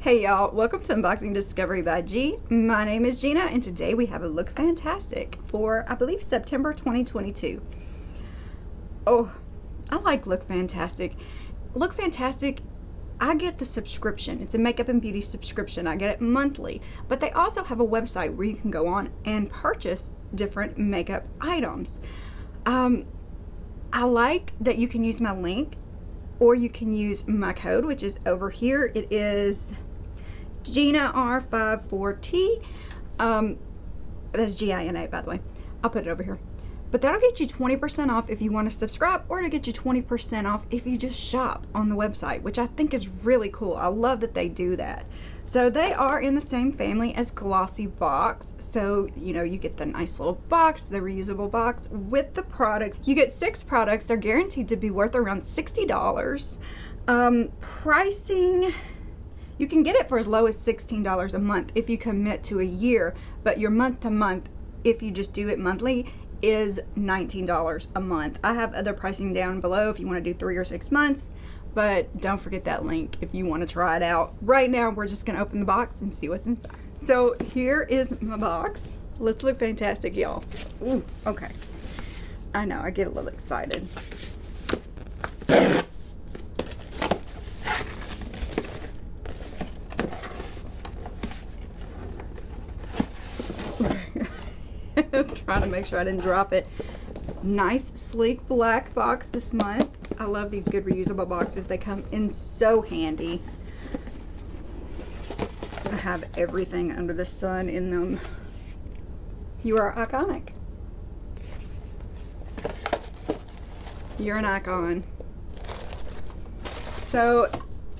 Hey y'all, welcome to Unboxing Discovery by G. My name is Gina and today we have a Look Fantastic for, I believe, September 2022. Oh, I like Look Fantastic. Look Fantastic, I get the subscription. It's a makeup and beauty subscription. I get it monthly, but they also have a website where you can go on and purchase different makeup items. I like that you can use my link or you can use my code, which is over here. It is Gina-R54T. That's G-I-N-A, by the way. I'll put it over here. But that'll get you 20% off if you want to subscribe, or it'll get you 20% off if you just shop on the website, which I think is really cool. I love that they do that. So they are in the same family as Glossy Box. So, you know, you get the nice little box, the reusable box with the products. You get 6 products. They're guaranteed to be worth around $60. Pricing, you can get it for as low as $16 a month if you commit to a year, but your month to month, if you just do it monthly, is $19 a month. I have other pricing down below if you want to do 3 or 6 months, but don't forget that link if you want to try it out. Right now, we're just going to open the box and see what's inside. So here is my box. Let's look fantastic, y'all. Ooh, okay. I know, I get a little excited. Trying to make sure I didn't drop it. Nice sleek black box this month. I love these good reusable boxes. They come in so handy. I have everything under the sun in them. You are iconic. You're an icon. So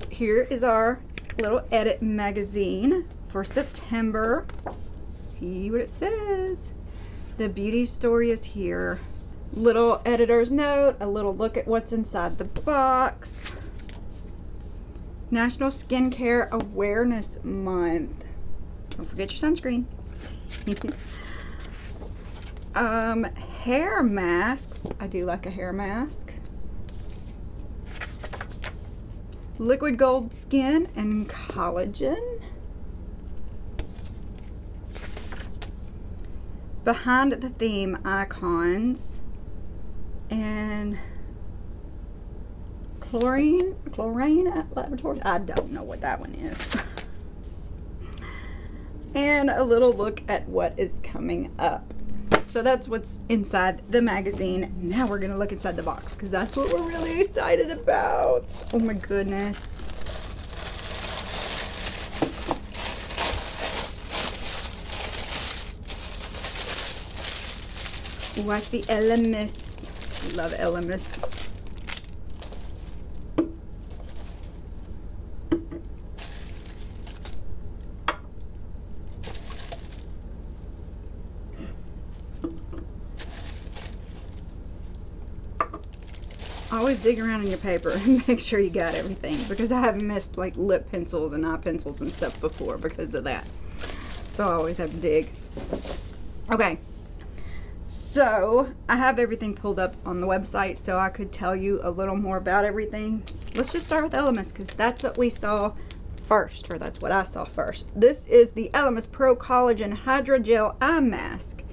here is our little edit magazine for September. Let's see what it says. The beauty story is here. Little editor's note, a little look at what's inside the box. National Skincare Awareness Month. Don't forget your sunscreen. Hair masks. I do like a hair mask. Liquid Gold Skin and Collagen. Behind the Theme icons. And chlorine laboratory. I don't know what that one is. And a little look at what is coming up. So that's what's inside the magazine. Now we're gonna look inside the box because that's what we're really excited about. Oh my goodness. Oh, I see Elemis. Love Elemis. Always dig around in your paper and make sure you got everything, because I have missed like lip pencils and eye pencils and stuff before because of that. So I always have to dig. Okay. So I have everything pulled up on the website so I could tell you a little more about everything. Let's just start with Elemis because that's what we saw first, or that's what I saw first. This is the Elemis Pro Collagen Hydra-Gel Eye Mask.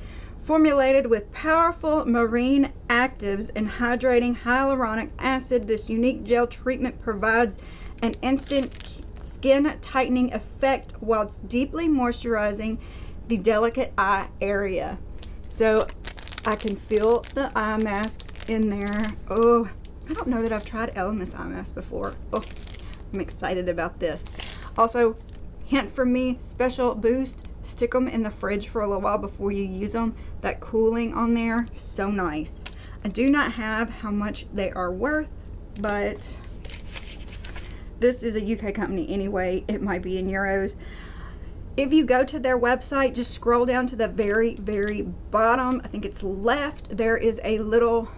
Formulated with powerful marine actives and hydrating hyaluronic acid, this unique gel treatment provides an instant skin tightening effect whilst deeply moisturizing the delicate eye area. So I can feel the eye masks in there. Oh, I don't know that I've tried Elemis eye mask before. Oh, I'm excited about this. Also, hint from me, special boost. Stick them in the fridge for a little while before you use them. That cooling on there, so nice. I do not have how much they are worth, but this is a UK company anyway. It might be in euros. If you go to their website, just scroll down to the very, very bottom. I think it's left. There is a little,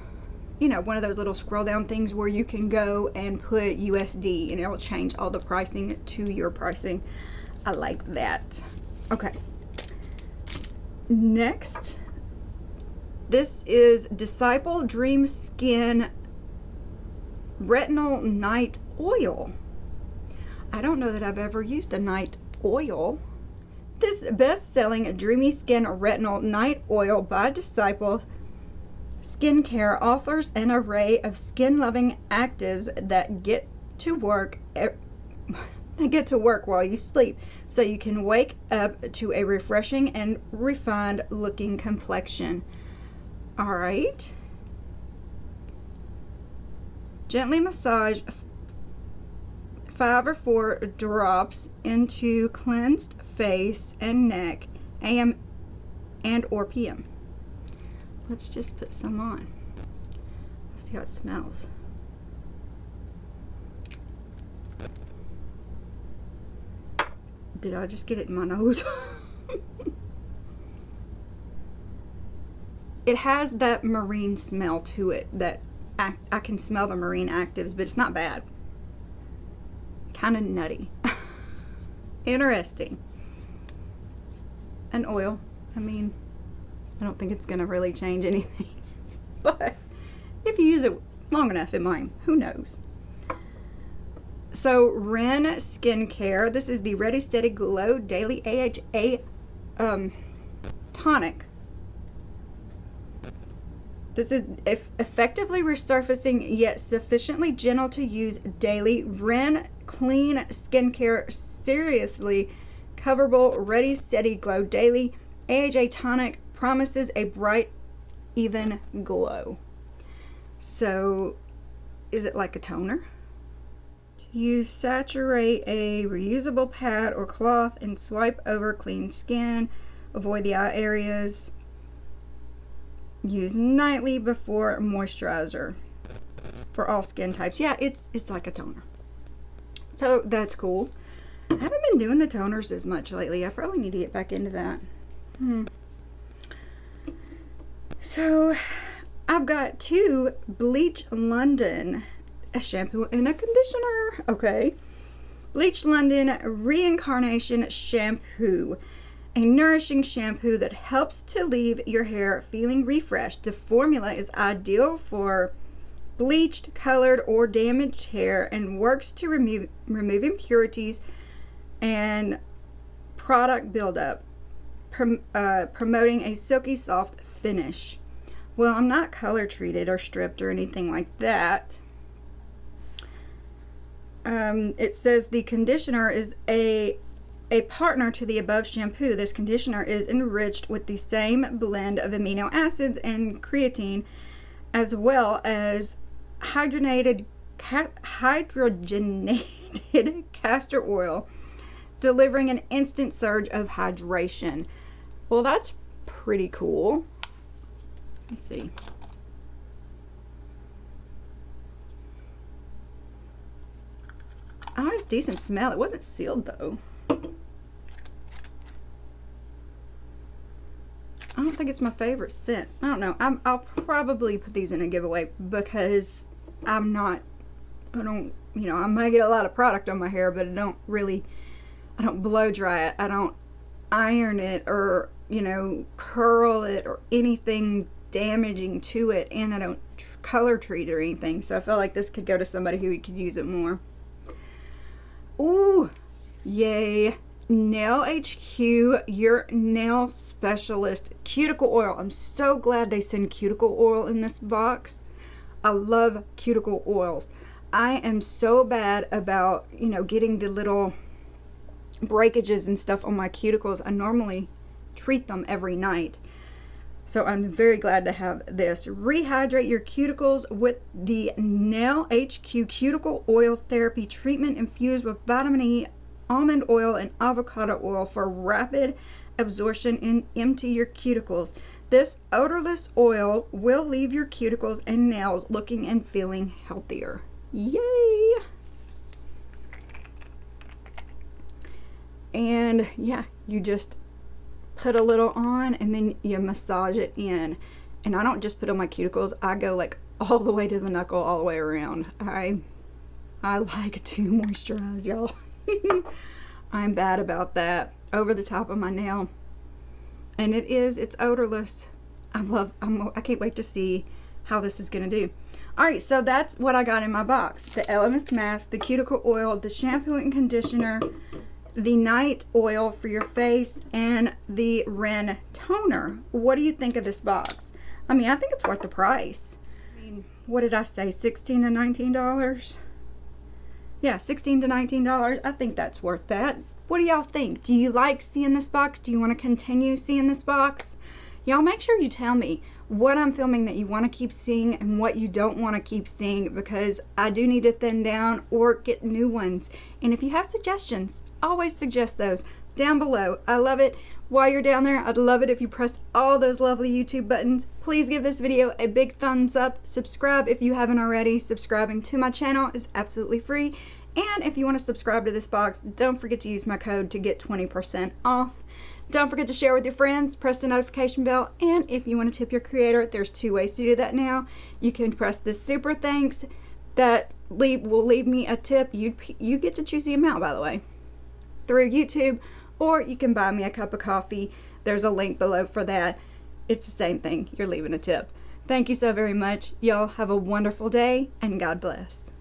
you know, one of those little scroll down things where you can go and put USD and it will change all the pricing to your pricing. I like that. Okay. Next, this is Disciple Dream Skin Retinol Night Oil. I don't know that I've ever used a night oil. This best-selling Dreamy Skin Retinol Night Oil by Disciple Skincare offers an array of skin-loving actives that get to work while you sleep, so you can wake up to a refreshing and refined looking complexion. All right. Gently massage 5 or 4 drops into cleansed face and neck, AM and or PM. Let's just put some on. Let's see how it smells. Did I just get it in my nose? It has that marine smell to it that I can smell the marine actives, but it's not bad. Kind of nutty. Interesting. An oil. I mean, I don't think it's going to really change anything. But if you use it long enough, it might. Who knows? So, REN Skincare. This is the Ready Steady Glow Daily AHA Tonic. This is effectively resurfacing yet sufficiently gentle to use daily. REN Clean Skincare Seriously Coverable Ready Steady Glow Daily AHA Tonic promises a bright, even glow. So, is it like a toner? To use, saturate a reusable pad or cloth and swipe over clean skin. Avoid the eye areas. Use nightly before moisturizer for all skin types. Yeah, it's like a toner. So that's cool. I haven't been doing the toners as much lately. I probably need to get back into that. So I've got 2 BLEACH London, a shampoo and a conditioner. Okay. BLEACH London Reincarnation Shampoo. A nourishing shampoo that helps to leave your hair feeling refreshed. The formula is ideal for bleached, colored, or damaged hair and works to remove impurities and product buildup, promoting a silky soft finish. Well, I'm not color treated or stripped or anything like that. It says the conditioner is a partner to the above shampoo. This conditioner is enriched with the same blend of amino acids and creatine, as well as hydrogenated castor oil, delivering an instant surge of hydration. Well, that's pretty cool. Let's see. Oh, it's a decent smell. It wasn't sealed though. I don't think it's my favorite scent. I don't know. I'll probably put these in a giveaway because I don't, you know, I might get a lot of product on my hair, but I don't blow dry it. I don't iron it or, you know, curl it or anything damaging to it, and I don't color treat it or anything. So I felt like this could go to somebody who could use it more. Ooh, yay. Nail HQ, your nail specialist cuticle oil. I'm so glad they send cuticle oil in this box. I love cuticle oils. I am so bad about, you know, getting the little breakages and stuff on my cuticles. I normally treat them every night. So I'm very glad to have this. Rehydrate your cuticles with the Nail HQ Cuticle Oil Therapy Treatment infused with vitamin E, almond oil, and avocado oil for rapid absorption into your cuticles. This odorless oil will leave your cuticles and nails looking and feeling healthier. Yay! And yeah, you just put a little on and then you massage it in. And I don't just put on my cuticles, I go like all the way to the knuckle, all the way around. I like to moisturize, y'all. I'm bad about that. Over the top of my nail. And it's odorless. I can't wait to see how this is gonna do. Alright, so that's what I got in my box. The Elemis mask, the cuticle oil, the shampoo and conditioner, the night oil for your face, and the REN toner. What do you think of this box? I mean, I think it's worth the price. I mean, what did I say, $16 to $19? Yeah, $16 to $19. I think that's worth that. What do y'all think? Do you like seeing this box? Do you want to continue seeing this box? Y'all make sure you tell me what I'm filming that you want to keep seeing and what you don't want to keep seeing, because I do need to thin down or get new ones. And if you have suggestions, always suggest those down below. I love it. While you're down there, I'd love it if you press all those lovely YouTube buttons. Please give this video a big thumbs up. Subscribe if you haven't already. Subscribing to my channel is absolutely free. And if you want to subscribe to this box, don't forget to use my code to get 20% off. Don't forget to share with your friends, press the notification bell, and if you want to tip your creator, there's 2 ways to do that now. You can press the super thanks that will leave me a tip. You get to choose the amount, by the way, through YouTube, or you can buy me a cup of coffee. There's a link below for that. It's the same thing. You're leaving a tip. Thank you so very much. Y'all have a wonderful day, and God bless.